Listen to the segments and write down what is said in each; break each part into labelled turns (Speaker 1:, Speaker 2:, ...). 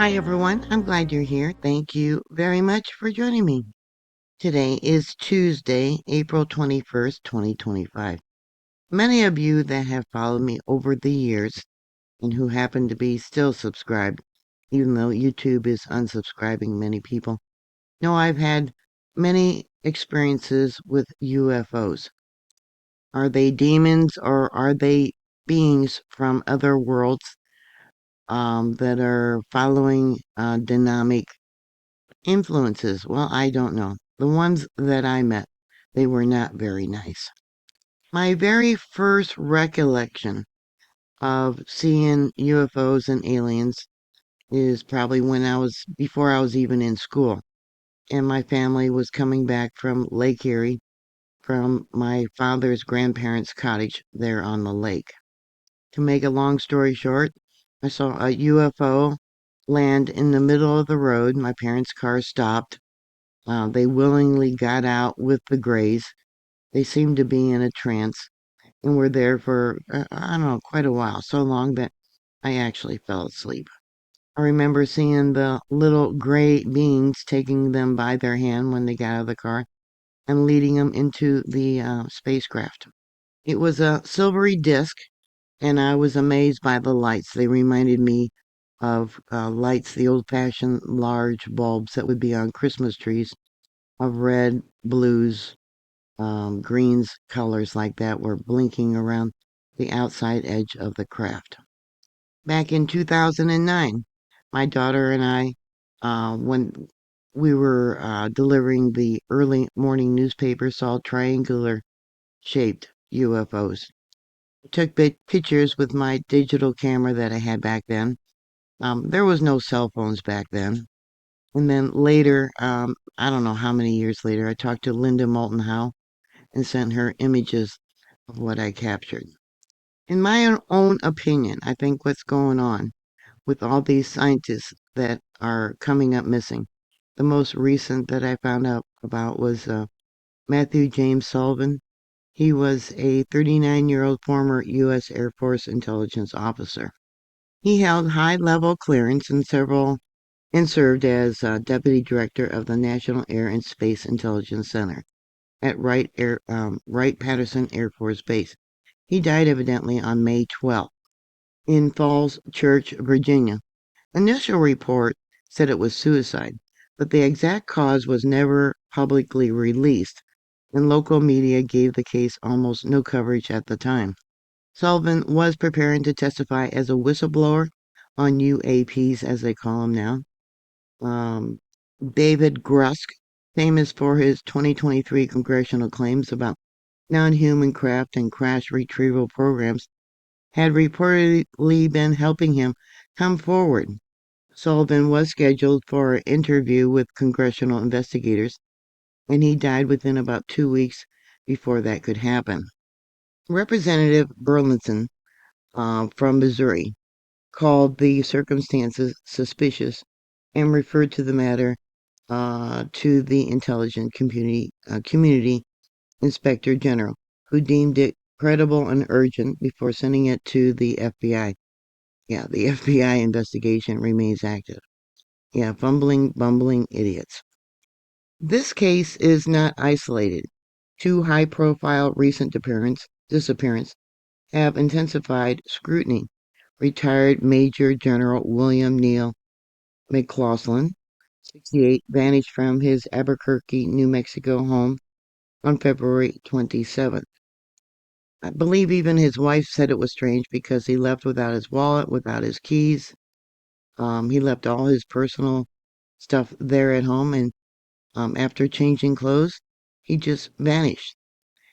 Speaker 1: Hi, everyone. I'm glad you're here. Thank you very much for joining me. Today is Tuesday, April 21st, 2025. Many of you that have followed me over the years and who happen to be still subscribed, even though YouTube is unsubscribing many people, know I've had many experiences with UFOs. Are they demons or are they beings from other worlds that are following dynamic influences? Well, I don't know. The ones that I met, they were not very nice. My very first recollection of seeing UFOs and aliens is probably before I was even in school. And my family was coming back from Lake Erie from my father's grandparents' cottage there on the lake. To make a long story short, I saw a UFO land in the middle of the road. My parents' car stopped. They willingly got out with the grays. They seemed to be in a trance and were there for, I don't know, quite a while, so long that I actually fell asleep. I remember seeing the little gray beings taking them by their hand when they got out of the car and leading them into the spacecraft. It was a silvery disc, and I was amazed by the lights. They reminded me of lights, the old fashioned large bulbs that would be on Christmas trees of red, blues, greens, colors like that were blinking around the outside edge of the craft. Back in 2009, my daughter and I, when we were delivering the early morning newspaper, saw triangular shaped UFOs. I took pictures with my digital camera that I had back then. There was no cell phones back then. And then later, I don't know how many years later, I talked to Linda Moulton Howe and sent her images of what I captured. In my own opinion, I think what's going on with all these scientists that are coming up missing, the most recent that I found out about was Matthew James Sullivan. He was a 39-year-old former U.S. Air Force intelligence officer. He held high-level clearance and served as deputy director of the National Air and Space Intelligence Center at Wright-Patterson Air Force Base. He died evidently on May 12th in Falls Church, Virginia. Initial report said it was suicide, but the exact cause was never publicly released, and local media gave the case almost no coverage at the time. Sullivan was preparing to testify as a whistleblower on UAPs, as they call them now. David Grusk, famous for his 2023 congressional claims about non-human craft and crash retrieval programs, had reportedly been helping him come forward. Sullivan was scheduled for an interview with congressional investigators, and he died within about 2 weeks before that could happen. Representative Burlington from Missouri called the circumstances suspicious and referred to the matter to the intelligence community inspector general, who deemed it credible and urgent before sending it to the FBI. Yeah, the FBI investigation remains active. Yeah, bumbling idiots. This case is not isolated. Two high-profile recent disappearance have intensified scrutiny. Retired Major General William Neal McLaughlin, 68, vanished from his Albuquerque, New Mexico home on February 27th. I believe even his wife said it was strange because he left without his wallet, without his keys. He left all his personal stuff there at home, and after changing clothes, he just vanished.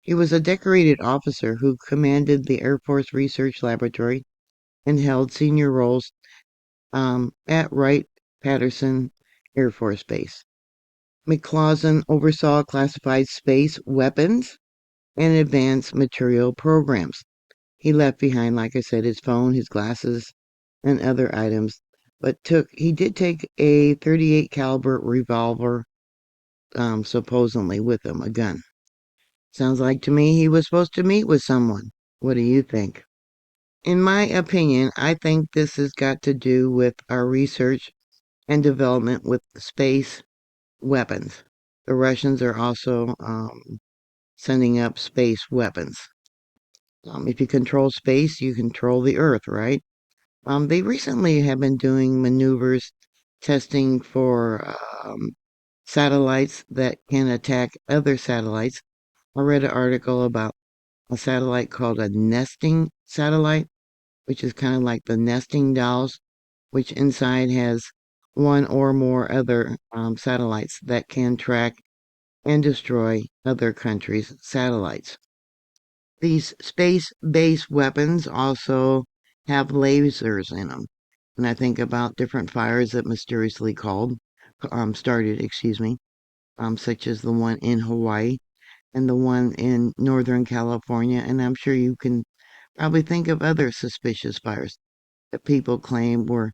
Speaker 1: He was a decorated officer who commanded the Air Force Research Laboratory and held senior roles at Wright-Patterson Air Force Base. McLaughlin oversaw classified space weapons and advanced material programs. He left behind, like I said, his phone, his glasses, and other items, but he did take a 38 caliber revolver, supposedly with him, a gun. Sounds like to me he was supposed to meet with someone. What do you think? In my opinion, I think this has got to do with our research and development with space weapons. The Russians are also sending up space weapons. If you control space, you control the Earth, right? They recently have been doing maneuvers testing for satellites that can attack other satellites. I read an article about a satellite called a nesting satellite, which is kind of like the nesting dolls, which inside has one or more other satellites that can track and destroy other countries' satellites. These space-based weapons also have lasers in them. And I think about different fires that mysteriously started, such as the one in Hawaii and the one in Northern California. And I'm sure you can probably think of other suspicious fires that people claim were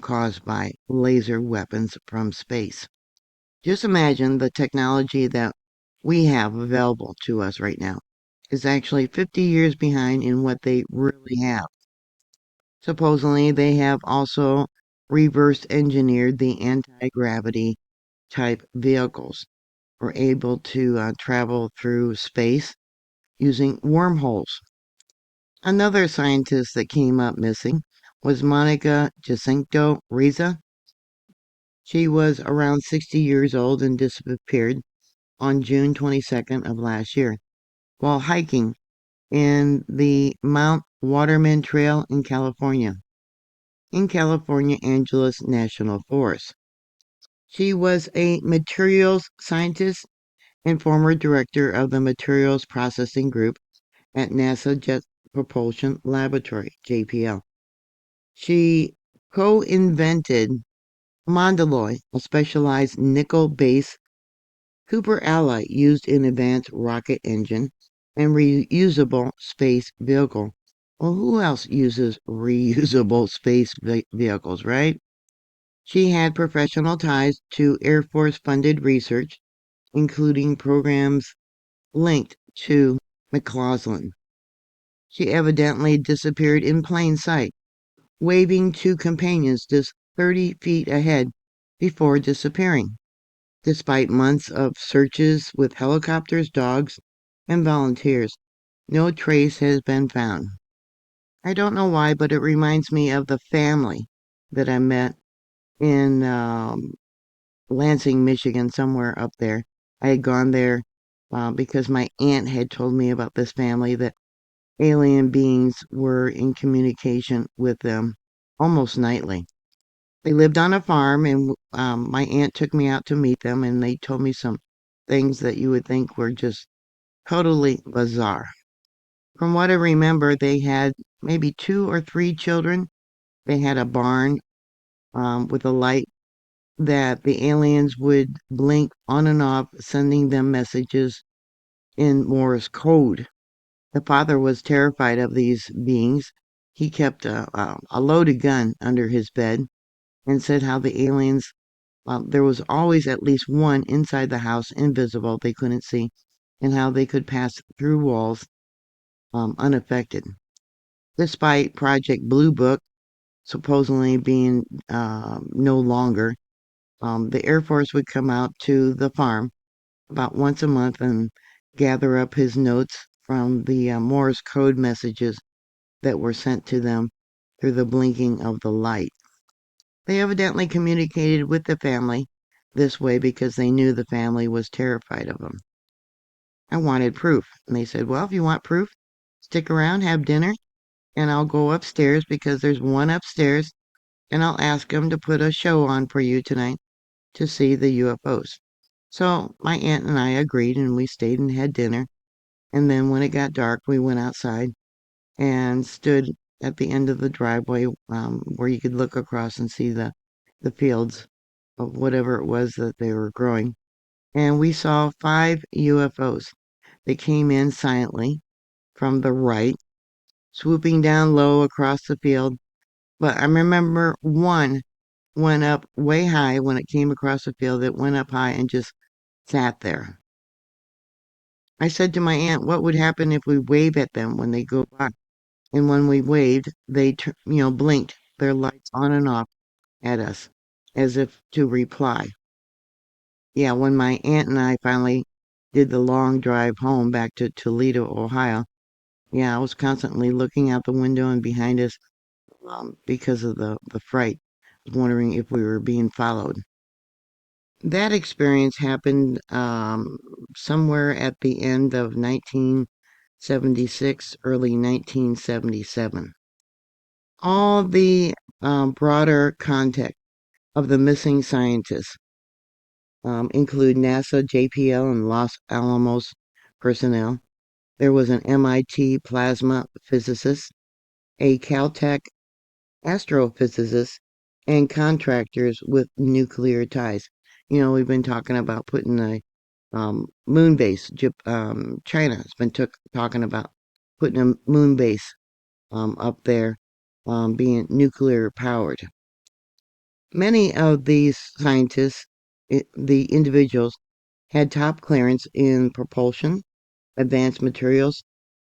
Speaker 1: caused by laser weapons from space. Just imagine the technology that we have available to us right now is actually 50 years behind in what they really have. Supposedly, they have also reverse engineered the anti-gravity type vehicles. We're able to travel through space using wormholes. Another scientist that came up missing was Monica Jacinto Riza. She was around 60 years old and disappeared on June 22nd of last year while hiking in the Mount Waterman Trail in California Angeles National Forest. She was a materials scientist and former director of the Materials Processing Group at NASA Jet Propulsion Laboratory, JPL. She co-invented Mondaloy, a specialized nickel-based Cooper alloy used in advanced rocket engine and reusable space vehicle. Well, who else uses reusable space vehicles, right? She had professional ties to Air Force funded research, including programs linked to McCausland. She evidently disappeared in plain sight, waving to companions just 30 feet ahead before disappearing. Despite months of searches with helicopters, dogs, and volunteers, no trace has been found. I don't know why, but it reminds me of the family that I met in Lansing, Michigan, somewhere up there. I had gone there because my aunt had told me about this family that alien beings were in communication with them almost nightly. They lived on a farm, and my aunt took me out to meet them, and they told me some things that you would think were just totally bizarre. From what I remember, they had maybe two or three children. They had a barn with a light that the aliens would blink on and off, sending them messages in Morse code. The father was terrified of these beings. He kept a loaded gun under his bed and said how the aliens, there was always at least one inside the house, invisible, they couldn't see, and how they could pass through walls unaffected. Despite Project Blue Book supposedly being no longer, the Air Force would come out to the farm about once a month and gather up his notes from the Morse code messages that were sent to them through the blinking of the light. They evidently communicated with the family this way because they knew the family was terrified of them. I wanted proof, and they said, well, if you want proof, stick around, have dinner, and I'll go upstairs because there's one upstairs, and I'll ask them to put a show on for you tonight to see the UFOs. So my aunt and I agreed, and we stayed and had dinner. And then when it got dark, we went outside and stood at the end of the driveway where you could look across and see the fields of whatever it was that they were growing. And we saw 5 UFOs. They came in silently from the right, swooping down low across the field. But I remember one went up way high when it came across the field. It went up high and just sat there. I said to my aunt, what would happen if we wave at them when they go by? And when we waved, they blinked their lights on and off at us. as if to reply. Yeah, when my aunt and I finally did the long drive home back to Toledo, Ohio, yeah, I was constantly looking out the window and behind us because of the fright, wondering if we were being followed. That experience happened somewhere at the end of 1976, early 1977. All the broader context of the missing scientists include NASA, JPL, and Los Alamos personnel. There was an MIT plasma physicist, a Caltech astrophysicists, and contractors with nuclear ties. You know, we've been talking about putting a moon base. China has been talking about putting a moon base up there, being nuclear powered. Many of these scientists, the individuals, had top clearance in propulsion, advanced materials,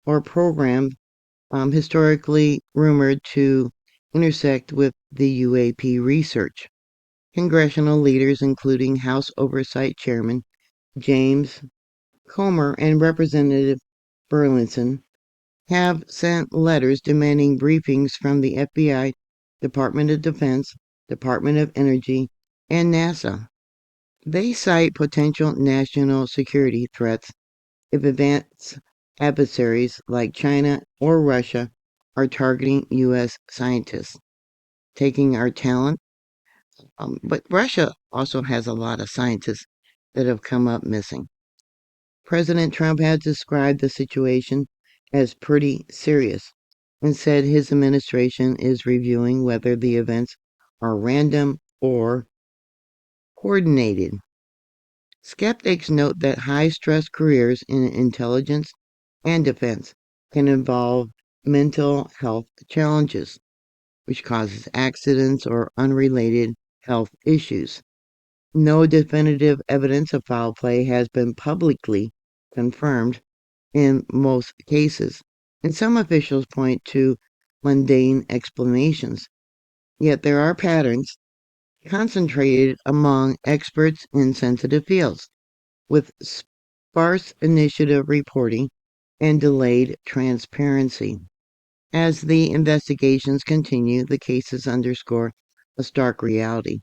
Speaker 1: or programs historically rumored to intersect with the UAP research. Congressional leaders, including House Oversight Chairman James Comer and Representative Burlinson, have sent letters demanding briefings from the FBI, Department of Defense, Department of Energy, and NASA. They cite potential national security threats if advanced adversaries like China or Russia are targeting U.S. scientists, taking our talent. But Russia also has a lot of scientists that have come up missing. President Trump has described the situation as pretty serious and said his administration is reviewing whether the events are random or coordinated. Skeptics note that high stress careers in intelligence and defense can involve mental health challenges, which causes accidents or unrelated health issues. No definitive evidence of foul play has been publicly confirmed in most cases, and some officials point to mundane explanations. Yet there are patterns concentrated among experts in sensitive fields, with sparse initiative reporting and delayed transparency. As the investigations continue, the cases underscore a stark reality.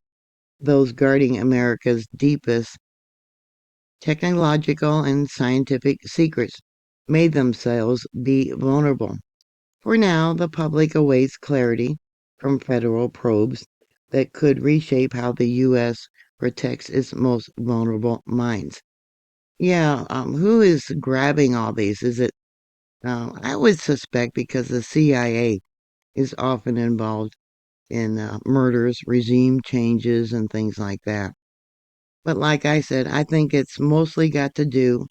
Speaker 1: Those guarding America's deepest technological and scientific secrets may themselves be vulnerable. For now, the public awaits clarity from federal probes that could reshape how the U.S. protects its most vulnerable minds. Yeah, who is grabbing all these? Is it, I would suspect because the CIA is often involved in murders, regime changes, and things like that. But like I said, I think it's mostly got to do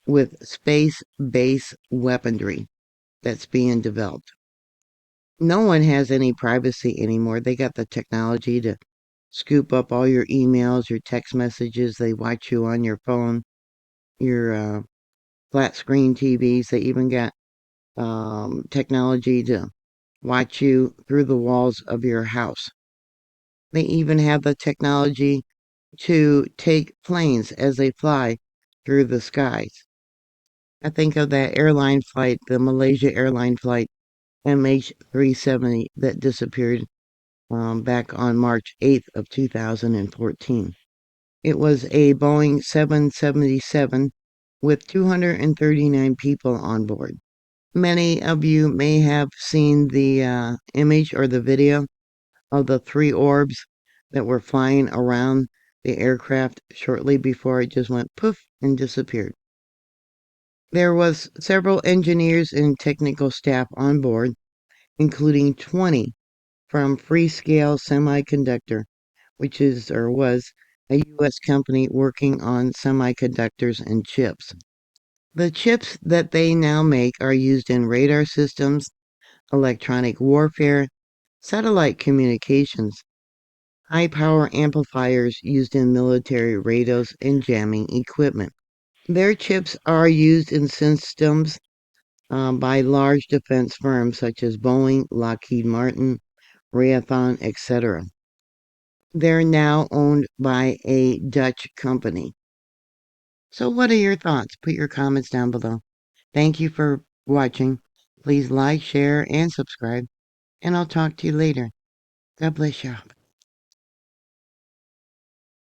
Speaker 1: with space-based weaponry that's being developed. No one has any privacy anymore. They got the technology to scoop up all your emails, your text messages. They watch you on your phone, your flat screen TVs. They even got technology to watch you through the walls of your house. They even have the technology to take planes as they fly through the skies. I think of that airline flight, the Malaysia airline flight MH370 that disappeared back on March 8th of 2014. It was a Boeing 777 with 239 people on board. Many of you may have seen the image or the video of the three orbs that were flying around the aircraft shortly before it just went poof and disappeared. There was several engineers and technical staff on board, including 20 from Freescale Semiconductor, which is or was a U.S. company working on semiconductors and chips. The chips that they now make are used in radar systems, electronic warfare, satellite communications, high power amplifiers used in military radios and jamming equipment. Their chips are used in systems by large defense firms such as Boeing, Lockheed Martin, Raytheon, etc. They're now owned by a Dutch company. So what are your thoughts? Put your comments down below. Thank you for watching. Please like, share, and subscribe. And I'll talk to you later. God bless you.